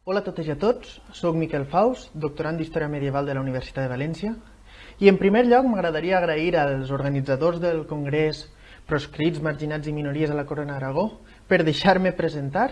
Hola a totes i a tots, soc Miquel Faus, doctorand d'Història Medieval de la Universitat de València, i en primer lloc m'agradaria agrair als organitzadors del Congrés Proscrits, Marginats i Minories a la Corona d'Aragó per deixar-me presentar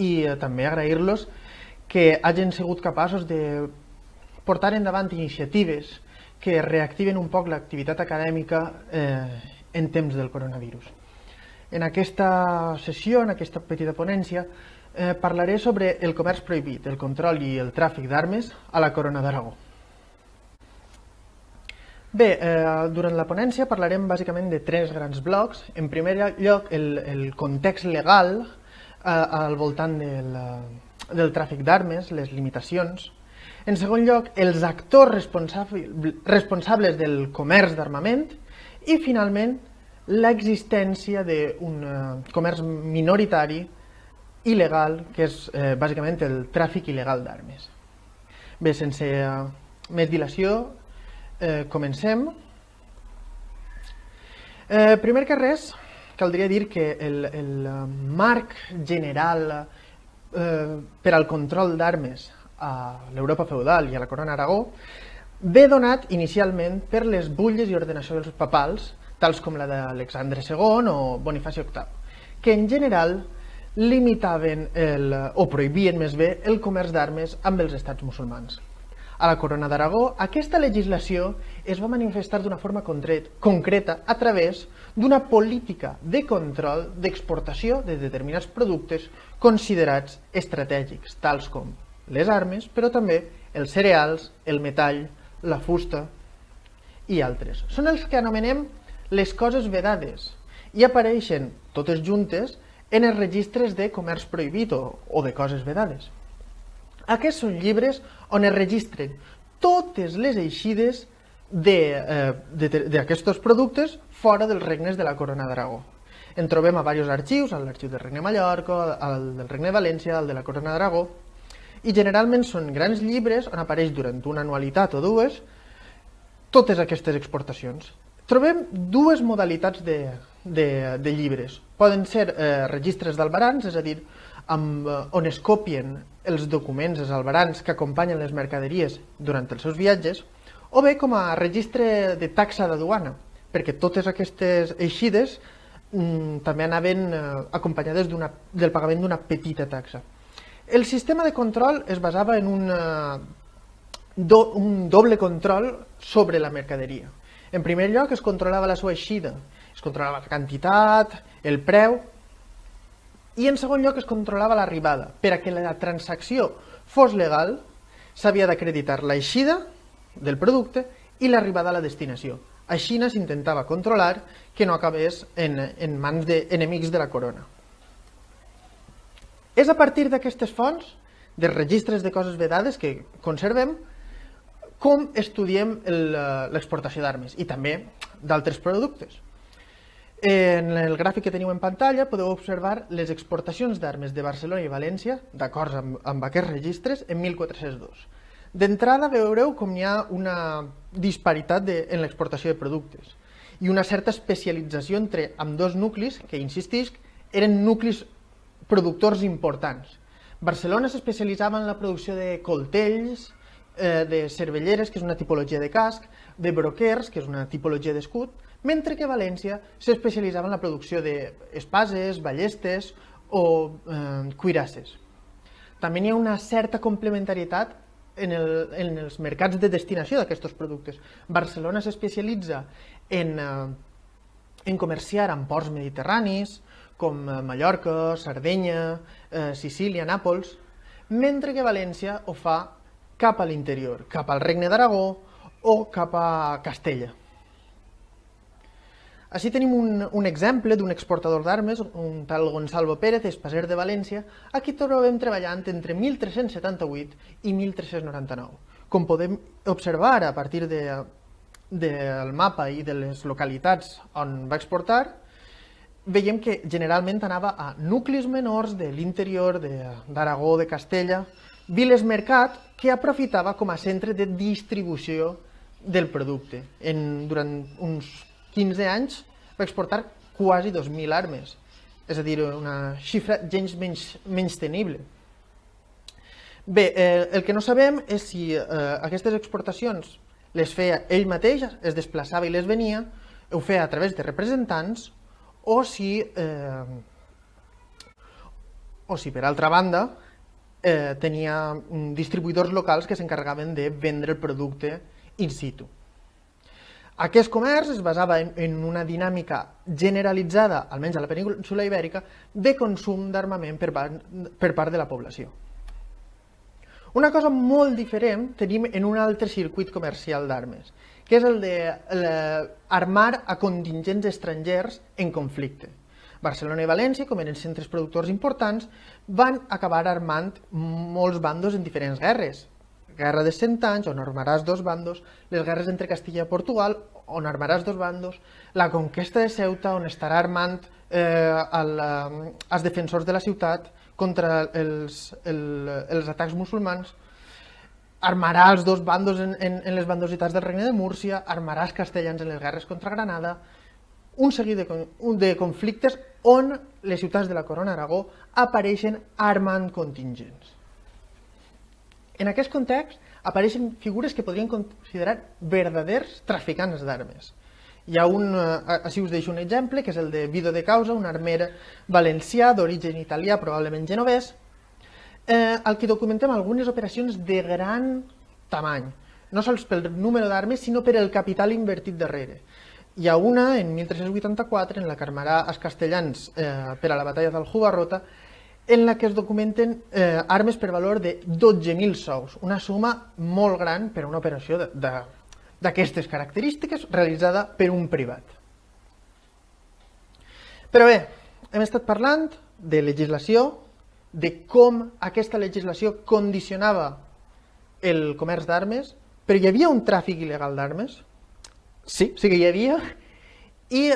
i també agrair-los que hagin sigut capaços de portar endavant iniciatives que reactiven un poc l'activitat acadèmica en temps del coronavirus. En aquesta sessió, en aquesta petita ponència, parlaré sobre el comerç prohibit, el control i el tràfic d'armes a la Corona d'Aragó. Bé, durant la ponència parlarem bàsicament de tres grans blocs. En primer lloc, el context legal al voltant del tràfic d'armes, les limitacions. En segon lloc, els actors responsables del comerç d'armament i, finalment, l'existència d'un comerç minoritari il·legal, que és bàsicament el tràfic il·legal d'armes. Bé, sense més dilació, comencem. Primer que res, caldria dir que el marc general per al control d'armes a l'Europa feudal i a la Corona d'Aragó ve donat inicialment per les butlles i ordenacions papals, tals com la d'Alexandre II o Bonifaci VIII, que en general limitaven o prohibien més bé el comerç d'armes amb els estats musulmans. A la Corona d'Aragó, aquesta legislació es va manifestar d'una forma concreta a través d'una política de control d'exportació de determinats productes considerats estratègics, tals com les armes, però també els cereals, el metall, la fusta i altres. Són els que anomenem les coses vedades i apareixen totes juntes en els registres de comerç prohibit o de coses vedades. Aquests són llibres on es registren totes les eixides d'aquests productes fora dels regnes de la Corona d'Aragó. En trobem a diversos arxius, l'arxiu del Regne de Mallorca, el del Regne de València, el de la Corona d'Aragó, i generalment són grans llibres on apareix durant una anualitat o dues totes aquestes exportacions. Trobem dues modalitats de llibres. Poden ser registres d'albarans, és a dir, on es copien els documents, els albarans que acompanyen les mercaderies durant els seus viatges, o bé com a registre de taxa de duana, perquè totes aquestes eixides també anaven acompanyades del pagament d'una petita taxa. El sistema de control es basava en un doble control sobre la mercaderia. En primer lloc, es controlava la seva eixida, es controlava la quantitat, el preu, i en segon lloc es controlava l'arribada. Per a que la transacció fos legal, s'havia d'acreditar l'eixida del producte i l'arribada a la destinació. Així s'intentava controlar que no acabés en mans d'enemics de la corona. És a partir d'aquestes fonts, dels registres de coses vedades que conservem, com estudiem l'exportació d'armes i també d'altres productes. En el gràfic que teniu en pantalla podeu observar les exportacions d'armes de Barcelona i València, d'acord amb aquests registres, en 1402. D'entrada veureu com hi ha una disparitat en l'exportació de productes i una certa especialització entre ambdós nuclis, que insistisc, eren nuclis productors importants. Barcelona s'especialitzava en la producció de coltells, de cervelleres, que és una tipologia de casc, de broquers, que és una tipologia d'escut, mentre que València s'especialitzava en la producció d'espases, ballestes o cuirasses. També hi ha una certa complementarietat en els mercats de destinació d'aquests productes. Barcelona s'especialitza en comerciar amb ports mediterranis, com Mallorca, Sardenya, Sicília, Nàpols, mentre que València ho fa cap a l'interior, cap al Regne d'Aragó o cap a Castella. Així tenim un exemple d'un exportador d'armes, un tal Gonzalo Pérez, espaser de València, a qui trobem treballant entre 1378 i 1399. Com podem observar a partir del mapa i de les localitats on va exportar, veiem que generalment anava a nuclis menors de l'interior d'Aragó, de Castella, viles-mercat que aprofitava com a centre de distribució del producte. Durant uns 15 anys va exportar quasi 2.000 armes, és a dir, una xifra gens menys tenible. Bé, el que no sabem és si aquestes exportacions les feia ell mateix, es desplaçava i les venia, ho feia a través de representants, o si per altra banda tenia distribuïdors locals que s'encarregaven de vendre el producte in situ. Aquest comerç es basava en una dinàmica generalitzada, almenys a la península ibèrica, de consum d'armament per part de la població. Una cosa molt diferent tenim en un altre circuit comercial d'armes, que és el d'armar a contingents estrangers en conflicte. Barcelona i València, com eren centres productors importants, van acabar armant molts bandos en diferents guerres. Guerra de 100 anys, on armaràs dos bandos, les guerres entre Castilla i Portugal, on armaràs dos bandos, la conquesta de Ceuta, on estarà armant els defensors de la ciutat contra els atacs musulmans, armarà els dos bandos en les bandositats del regne de Múrcia, armarà els castellans en les guerres contra Granada, un seguit de conflictes on les ciutats de la Corona d'Aragó apareixen armant contingents. En aquest context apareixen figures que podrien considerar verdaders traficants d'armes. Hi ha així us deixo un exemple, que és el de Vido de Causa, un armer valencià d'origen italià, probablement genovès, al que documentem algunes operacions de gran tamany, no sols pel número d'armes, sinó per el capital invertit darrere. Hi ha una, en 1384, en la que armarà els castellans per a la batalla del Jubarrota, en la que es documenten armes per valor de 12.000 sous, una suma molt gran per a una operació d'aquestes característiques realitzada per un privat. Però bé, hem estat parlant de legislació, de com aquesta legislació condicionava el comerç d'armes, però hi havia un tràfic il·legal d'armes? Sí que hi havia, i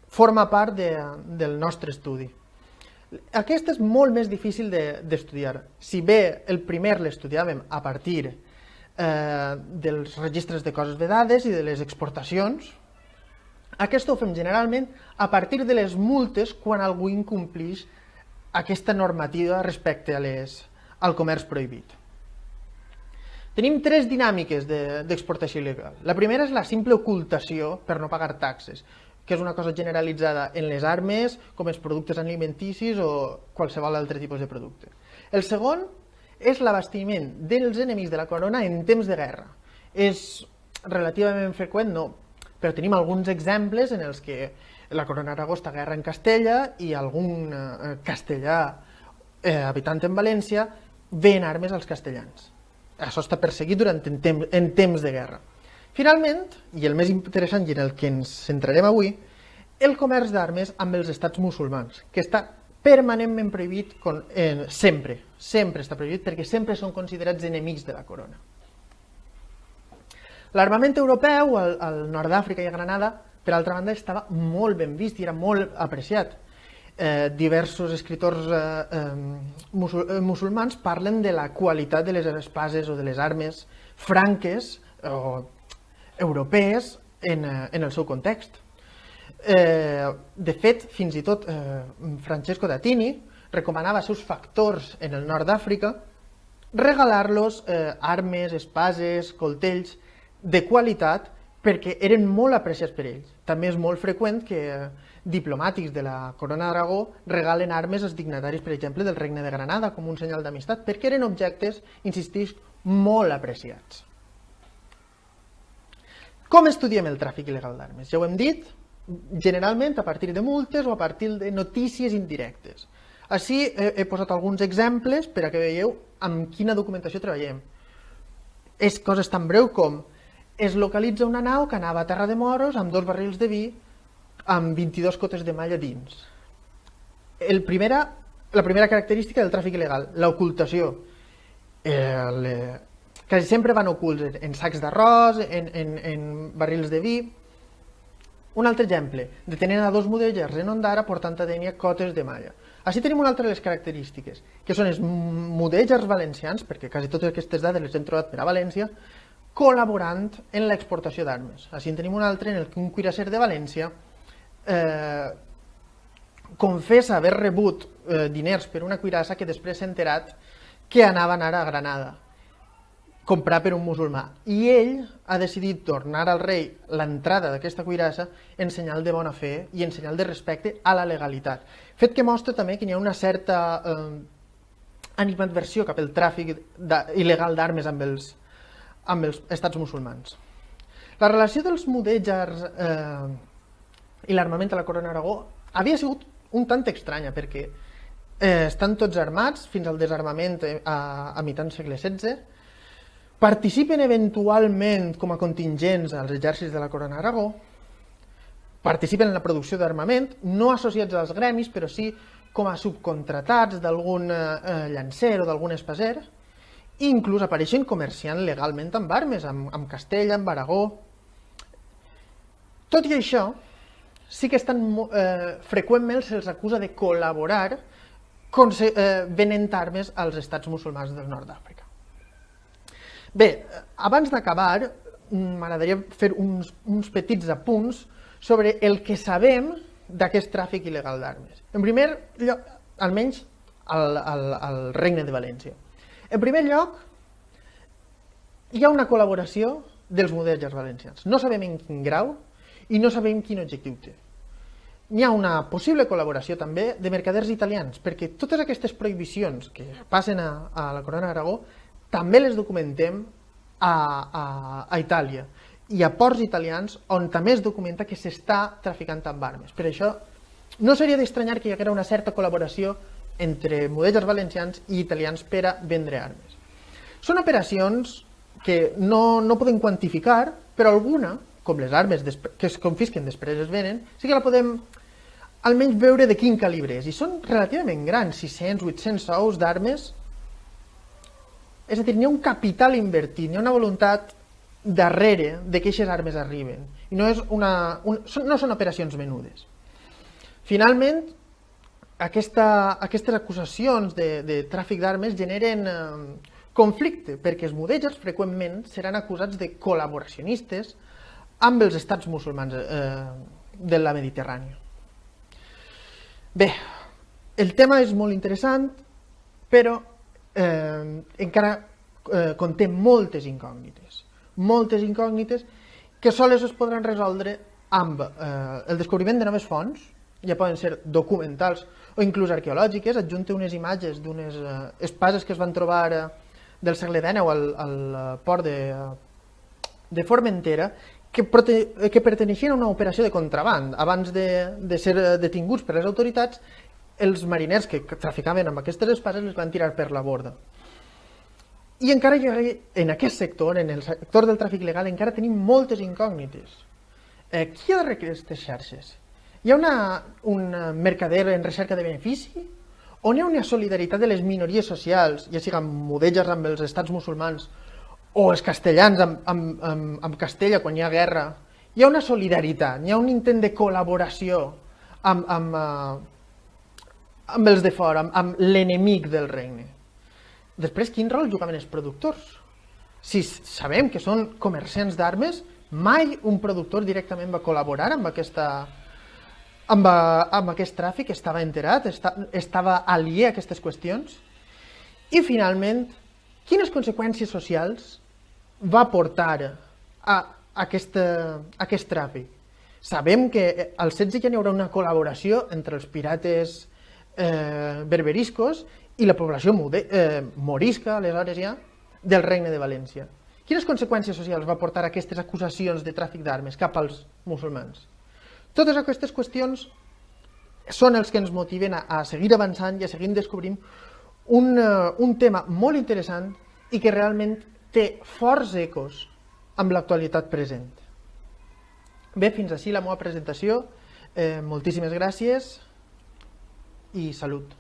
forma part del nostre estudi. Aquest és molt més difícil d'estudiar. Si bé el primer l'estudiàvem a partir dels registres de coses vedades i de les exportacions, aquest ho fem generalment a partir de les multes quan algú incompleix aquesta normativa respecte al comerç prohibit. Tenim tres dinàmiques d'exportació il·legal. La primera és la simple ocultació per no pagar taxes, que és una cosa generalitzada en les armes, com els productes alimenticis o qualsevol altre tipus de producte. El segon és l'abastiment dels enemics de la corona en temps de guerra. És relativament freqüent, no, però tenim alguns exemples en els que la corona d'Aragó està a guerra en Castella i algun castellà habitant en València ven armes als castellans. Això està perseguit en temps de guerra. Finalment, i el més interessant i en el que ens centrarem avui, el comerç d'armes amb els estats musulmans, que està permanentment prohibit, sempre està prohibit perquè sempre són considerats enemics de la corona. L'armament europeu al nord d'Àfrica i a Granada, per altra banda, estava molt ben vist i era molt apreciat. Diversos escriptors musulmans parlen de la qualitat de les espases o de les armes franques o europees en el seu context. De fet, fins i tot Francesco d'Atini recomanava als seus factors en el nord d'Àfrica regalar-los armes, espases, coltells de qualitat perquè eren molt apreciats per ells. També és molt freqüent que diplomàtics de la Corona d'Aragó regalen armes als dignataris, per exemple, del Regne de Granada com un senyal d'amistat, perquè eren objectes, insistisc, molt apreciats. Com estudiem el tràfic il·legal d'armes? Ja ho hem dit, generalment a partir de multes o a partir de notícies indirectes. Així he posat alguns exemples per a que veieu amb quina documentació treballem. És coses tan breu com es localitza una nau que anava a Terra de Moros amb 2 barrils de vi amb 22 cotes de malla dins. La primera característica del tràfic il·legal, l'ocultació. Quasi sempre van ocults en sacs d'arròs, en barrils de vi. Un altre exemple, detenen a 2 mudèjars en Ondara portant a Dénia cotes de malla. Així tenim una altra de les característiques, que són els mudèjars valencians, perquè quasi totes aquestes dades les hem trobat per a València, col·laborant en l'exportació d'armes. Així en tenim un altre en el que un cuirasser de València confessa haver rebut diners per una cuirassa que després s'ha enterat que anaven ara a Granada, comprar per un musulmà. I ell ha decidit tornar al rei l'entrada d'aquesta cuirassa en senyal de bona fe i en senyal de respecte a la legalitat. Fet que mostra també que hi ha una certa animadversió cap al tràfic il·legal d'armes amb els estats musulmans. La relació dels mudèjars i l'armament a la Corona d'Aragó havia sigut un tant estranya, perquè estan tots armats fins al desarmament a mitjans segle XVI, participen eventualment com a contingents als exèrcits de la Corona d'Aragó, participen en la producció d'armament, no associats als gremis, però sí com a subcontratats d'algun llancer o d'algun espaser, i inclús apareixen comerciant legalment amb armes, amb Castella, amb Aragó. Tot i això, sí que freqüentment se'ls acusa de col·laborar venent armes als estats musulmans del nord d'Àfrica. Bé, abans d'acabar, m'agradaria fer uns petits apunts sobre el que sabem d'aquest tràfic il·legal d'armes. En primer lloc, almenys al Regne de València. En primer lloc, hi ha una col·laboració dels mudèjars valencians. No sabem en quin grau i no sabem quin objectiu té. Hi ha una possible col·laboració també de mercaders italians, perquè totes aquestes prohibicions que passen a la Corona d'Aragó també les documentem a Itàlia i a ports italians on també es documenta que s'està traficant amb armes. Per això no seria d'estranyar que hi haguera una certa col·laboració entre mudèjars valencians i italians per a vendre armes. Són operacions que no podem quantificar, però alguna, com les armes que es confisquen després es venen, sí que la podem almenys veure de quin calibre és, i són relativament grans, 600-800 sous d'armes. És a dir, n'hi ha un capital invertit, n'hi ha una voluntat darrere de que aquestes armes arriben, i no són operacions menudes. Finalment, aquestes acusacions de tràfic d'armes generen conflicte, perquè els mudèjars freqüentment seran acusats de col·laboracionistes amb els estats musulmans de la Mediterrània. Bé, el tema és molt interessant, però encara conté moltes incògnites que sols es podran resoldre amb el descobriment de noves fonts, ja poden ser documentals o inclús arqueològiques. Adjunte unes imatges d'unes espases que es van trobar del segle XIX al port de Formentera, que perteneixien a una operació de contraband. Abans de ser detinguts per les autoritats, els mariners que traficaven amb aquestes espases les van tirar per la borda. I encara en aquest sector, en el sector del tràfic legal, encara tenim moltes incògnites. Qui ha de darrere aquestes xarxes? Hi ha un mercader en recerca de benefici? On hi ha una solidaritat de les minories socials, ja siguin mudèjars amb els estats musulmans o els castellans amb Castella quan hi ha guerra? Hi ha una solidaritat, hi ha un intent de col·laboració amb els de fora, amb l'enemic del regne. Després, quin rol jugaven els productors? Si sabem que són comerciants d'armes, mai un productor directament va col·laborar amb aquest tràfic, estava enterat, estava aliè a aquestes qüestions. I finalment, quines conseqüències socials va portar a aquest tràfic? Sabem que al 16 ja n'hi haurà una col·laboració entre els pirates berberiscos i la població morisca, aleshores ja, del Regne de València. Quines conseqüències socials va portar aquestes acusacions de tràfic d'armes cap als musulmans? Totes aquestes qüestions són els que ens motiven a seguir avançant i a seguir descobrint un tema molt interessant i que realment té forts ecos amb l'actualitat present. Bé, fins així la meva presentació. Moltíssimes gràcies i salut.